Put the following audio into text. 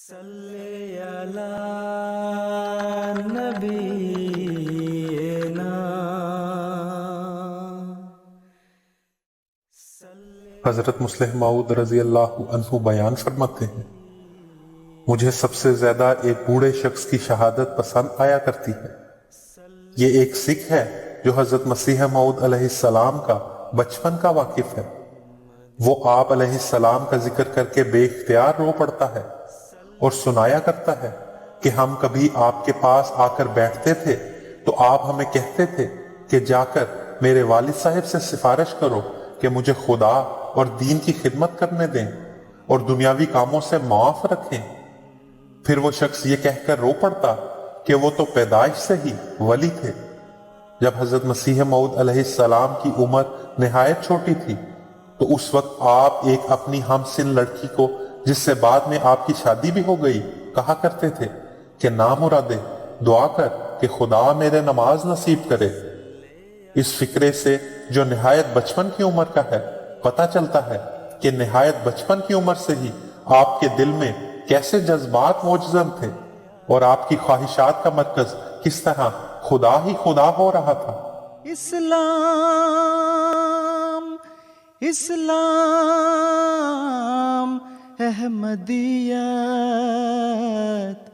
صلی علی نبینا. حضرت مسلم موعود رضی اللہ عنہ بیان فرماتے ہیں، مجھے سب سے زیادہ ایک بوڑھے شخص کی شہادت پسند آیا کرتی ہے۔ یہ ایک سکھ ہے جو حضرت مسیح موعود علیہ السلام کا بچپن کا واقف ہے۔ وہ آپ علیہ السلام کا ذکر کر کے بے اختیار رو پڑتا ہے اور سنایا کرتا ہے کہ ہم کبھی آپ کے پاس آ کر بیٹھتے تھے تو آپ ہمیں کہتے تھے کہ جا کر میرے والد صاحب سے سفارش کرو کہ مجھے خدا اور دین کی خدمت کرنے دیں اور دنیاوی کاموں سے معاف رکھیں۔ پھر وہ شخص یہ کہہ کر رو پڑتا کہ وہ تو پیدائش سے ہی ولی تھے۔ جب حضرت مسیح موعود علیہ السلام کی عمر نہایت چھوٹی تھی تو اس وقت آپ ایک اپنی ہم سن لڑکی کو، جس سے بعد میں آپ کی شادی بھی ہو گئی، کہا کرتے تھے کہ نامرادے دعا کر کہ خدا میرے نماز نصیب کرے۔ اس فکرے سے جو نہایت بچپن کی عمر کا ہے پتہ چلتا ہے کہ نہایت بچپن کی عمر سے ہی آپ کے دل میں کیسے جذبات موجزن تھے اور آپ کی خواہشات کا مرکز کس طرح خدا ہی خدا ہو رہا تھا۔ اسلام اسلام احمدیت